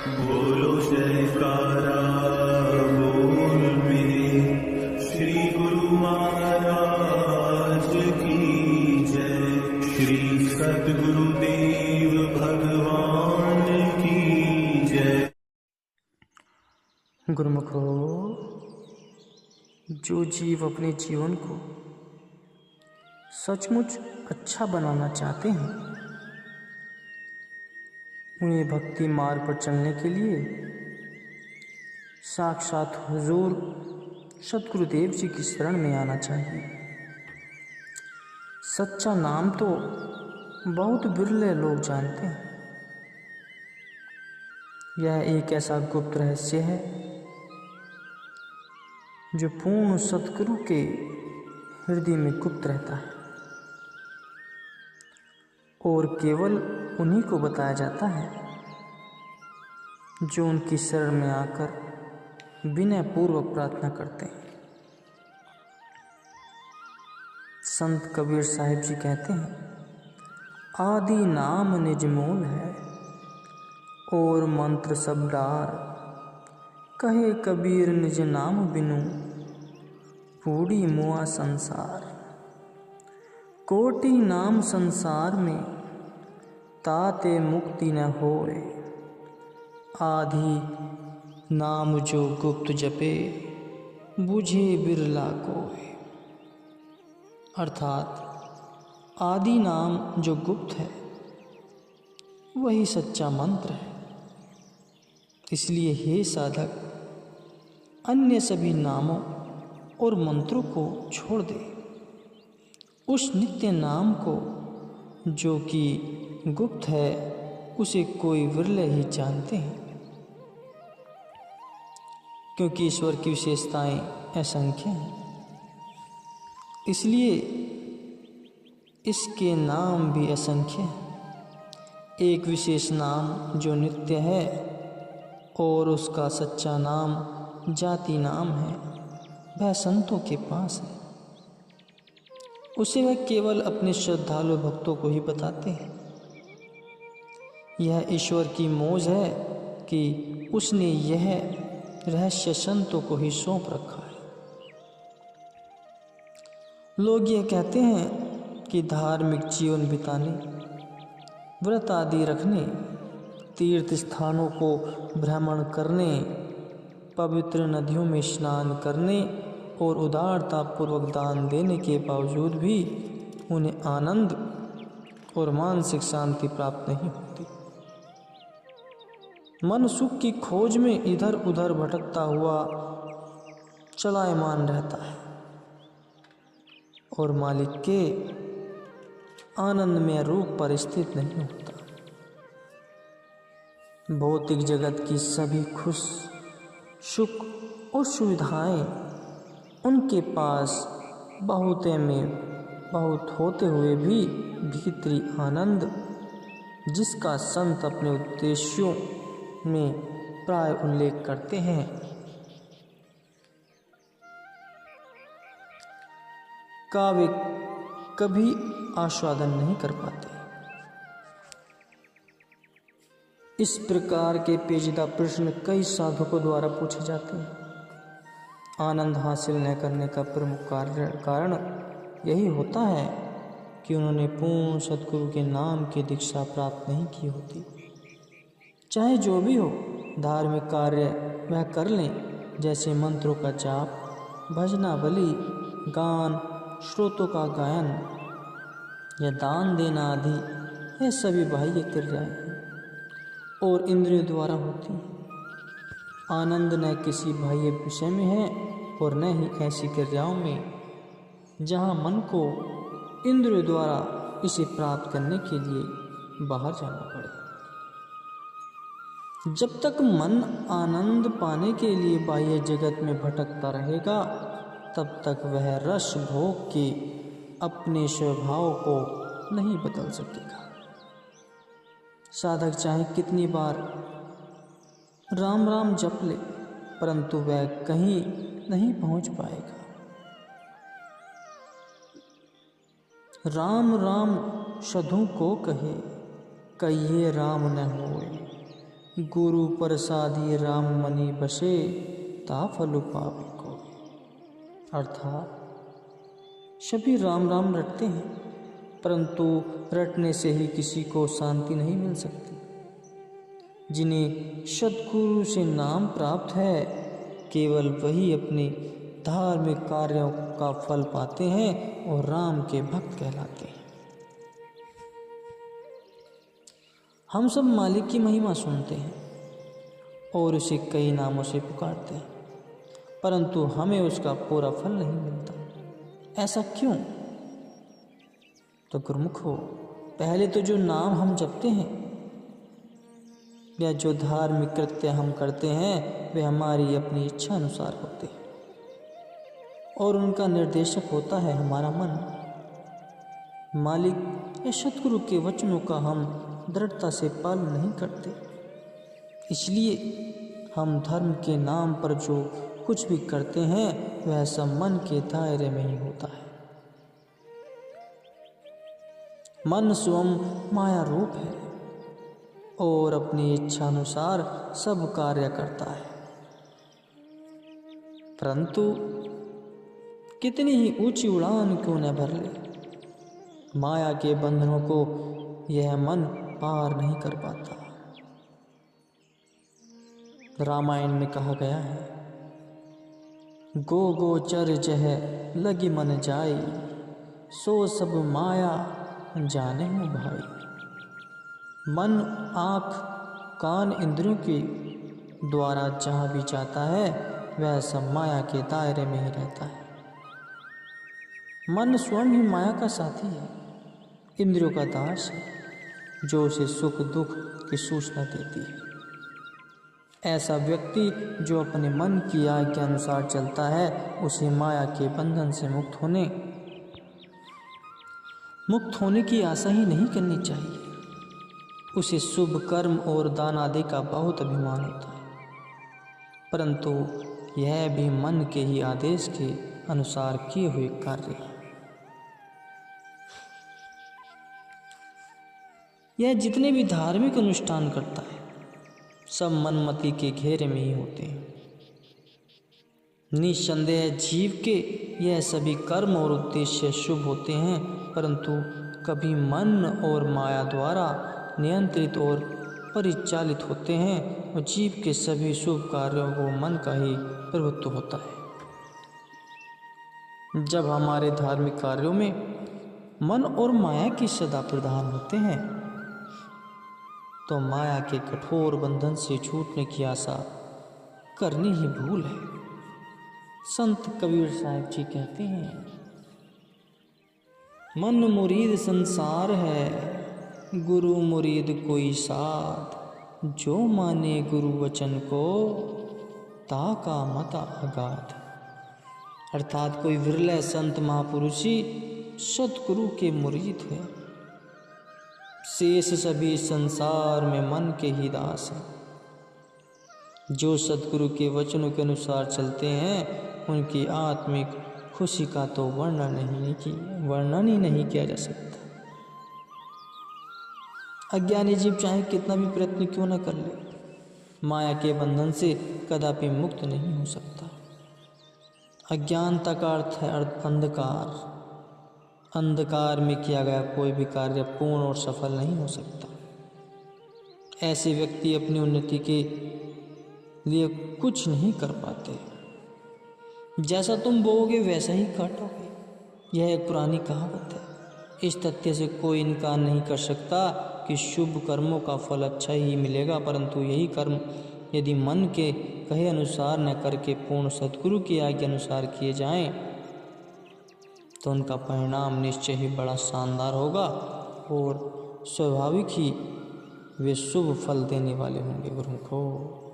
बोलो जयकारा बोल मेरे श्री गुरु महाराज की जय। श्री सद्गुरुदेव भगवान की जय। गुरुमुखो, जो जीव अपने जीवन को सचमुच अच्छा बनाना चाहते हैं, उन्हें भक्ति मार्ग पर चलने के लिए साक्षात हुजूर सद्गुरुदेव जी की शरण में आना चाहिए। सच्चा नाम तो बहुत बिरले लोग जानते हैं। यह एक ऐसा गुप्त रहस्य है जो पूर्ण सद्गुरु के हृदय में गुप्त रहता है और केवल उन्हीं को बताया जाता है जो उनकी शरण में आकर विनय पूर्वक प्रार्थना करते हैं। संत कबीर साहिब जी कहते हैं, आदि नाम निज मूल है और मंत्र सब डार। कहे कबीर निज नाम बिनु बूढ़ी मुआ संसार। कोटि नाम संसार में ताते मुक्ति न होए। आदि नाम जो गुप्त जपे बुझे बिरला कोय। अर्थात आदि नाम जो गुप्त है वही सच्चा मंत्र है। इसलिए हे साधक, अन्य सभी नामों और मंत्रों को छोड़ दे। उस नित्य नाम को जो कि गुप्त है उसे कोई विरले ही जानते हैं, क्योंकि ईश्वर की विशेषताएं असंख्य हैं। इसलिए इसके नाम भी असंख्य हैं। एक विशेष नाम जो नित्य है और उसका सच्चा नाम जाति नाम है, वह संतों के पास है। उसे वह केवल अपने श्रद्धालु भक्तों को ही बताते हैं। यह ईश्वर की मौज है कि उसने यह रहस्य संतों को ही सौंप रखा है। लोग यह कहते हैं कि धार्मिक जीवन बिताने, व्रत आदि रखने, तीर्थ स्थानों को भ्रमण करने, पवित्र नदियों में स्नान करने और उदारता पूर्वक दान देने के बावजूद भी उन्हें आनंद और मानसिक शांति प्राप्त नहीं होती। मन सुख की खोज में इधर उधर भटकता हुआ चलायमान रहता है और मालिक के आनंदमय रूप पर स्थित नहीं होता। भौतिक जगत की सभी खुश सुख और सुविधाएं उनके पास बहुते में बहुत होते हुए भी भीतरी आनंद, जिसका संत अपने उद्देश्यों में प्राय उल्लेख करते हैं, का वे कभी आस्वादन नहीं कर पाते। इस प्रकार के पेचीदा प्रश्न कई साधकों द्वारा पूछे जाते हैं। आनंद हासिल न करने का प्रमुख कारण यही होता है कि उन्होंने पूर्ण सद्गुरु के नाम की दीक्षा प्राप्त नहीं की होती। चाहे जो भी हो, धार्मिक कार्य वह कर लें, जैसे मंत्रों का जाप, भजनावली, गान, श्रोतों का गायन या दान देना आदि, यह सभी बाह्य क्रियाएं हैं और इंद्रियों द्वारा होती हैं। आनंद न किसी बाह्य विषय में है और न ही ऐसी क्रियाओं में जहाँ मन को इंद्रियों द्वारा इसे प्राप्त करने के लिए बाहर जाना पड़े। जब तक मन आनंद पाने के लिए बाह्य जगत में भटकता रहेगा, तब तक वह रस भोग के अपने स्वभाव को नहीं बदल सकेगा। साधक चाहे कितनी बार राम राम जप ले, परंतु वह कहीं नहीं पहुंच पाएगा। राम राम साधु को कहे, कहिए राम न होए। गुरु प्रसादी राम मनी बसे ता फल पावे को। अर्थात सभी राम राम रटते हैं, परंतु रटने से ही किसी को शांति नहीं मिल सकती। जिन्हें सद्गुरु से नाम प्राप्त है, केवल वही अपने धार्मिक कार्यों का फल पाते हैं और राम के भक्त कहलाते हैं। हम सब मालिक की महिमा सुनते हैं और उसे कई नामों से पुकारते हैं, परंतु हमें उसका पूरा फल नहीं मिलता। ऐसा क्यों? तो गुरुमुखो, पहले तो जो नाम हम जपते हैं या जो धार्मिक कृत्य हम करते हैं वे हमारी अपनी इच्छा अनुसार होते हैं और उनका निर्देशक होता है हमारा मन। मालिक या सद्गुरु के वचनों का हम दृढ़ता से पालन नहीं करते, इसलिए हम धर्म के नाम पर जो कुछ भी करते हैं वह सब मन के दायरे में ही होता है। मन स्वयं माया रूप है और अपनी इच्छा अनुसार सब कार्य करता है, परंतु कितनी ही ऊंची उड़ान क्यों न भर ले, माया के बंधनों को यह मन पार नहीं कर पाता। रामायण में कहा गया है, गो गोचर जह लगी मन जाई, सो सब माया जाने हो भाई। मन, आँख, कान, इंद्रियों के द्वारा जहाँ भी जाता है वह सब माया के दायरे में ही रहता है। मन स्वयं ही माया का साथी है, इंद्रियों का दास है, जो उसे सुख दुख की सूचना देती है। ऐसा व्यक्ति जो अपने मन की आज्ञा के अनुसार चलता है, उसे माया के बंधन से मुक्त होने की आशा ही नहीं करनी चाहिए। उसे शुभ कर्म और दान आदि का बहुत अभिमान होता है, परंतु यह भी मन के ही आदेश के अनुसार किए हुए कार्य है। यह जितने भी धार्मिक अनुष्ठान करता है सब मनमति के घेरे में ही होते हैं। निस्संदेह जीव के यह सभी कर्म और उद्देश्य शुभ होते हैं, परंतु कभी मन और माया द्वारा नियंत्रित और परिचालित होते हैं और जीव के सभी शुभ कार्यों को मन का ही प्रभुत्व होता है। जब हमारे धार्मिक कार्यों में मन और माया की सदा प्रधान होते हैं तो माया के कठोर बंधन से छूटने की आशा करनी ही भूल है। संत कबीर साहब जी कहते हैं, मन मुरीद संसार है, गुरु मुरीद कोई साथ, जो माने गुरु वचन को ताका मता अगाध। अर्थात कोई विरले संत महापुरुष ही सतगुरु के मुरीद है, शेष सभी संसार में मन के ही दास हैं। जो सतगुरु के वचनों के अनुसार चलते हैं उनकी आत्मिक खुशी का तो वर्णन ही नहीं किया जा सकता। अज्ञानी जीव चाहे कितना भी प्रयत्न क्यों न कर ले, माया के बंधन से कदापि मुक्त नहीं हो सकता। अज्ञानता का अर्थ है अंधकार। अंधकार में किया गया कोई भी कार्य पूर्ण और सफल नहीं हो सकता। ऐसे व्यक्ति अपनी उन्नति के लिए कुछ नहीं कर पाते। जैसा तुम बोओगे वैसा ही काटोगे, यह एक पुरानी कहावत है। इस तथ्य से कोई इनकार नहीं कर सकता कि शुभ कर्मों का फल अच्छा ही मिलेगा, परंतु यही कर्म यदि मन के कहे अनुसार न करके पूर्ण सद्गुरु की आज्ञा अनुसार किए जाएं तो उनका परिणाम निश्चय ही बड़ा शानदार होगा और स्वाभाविक ही वे शुभ फल देने वाले होंगे। गुरुमुखो।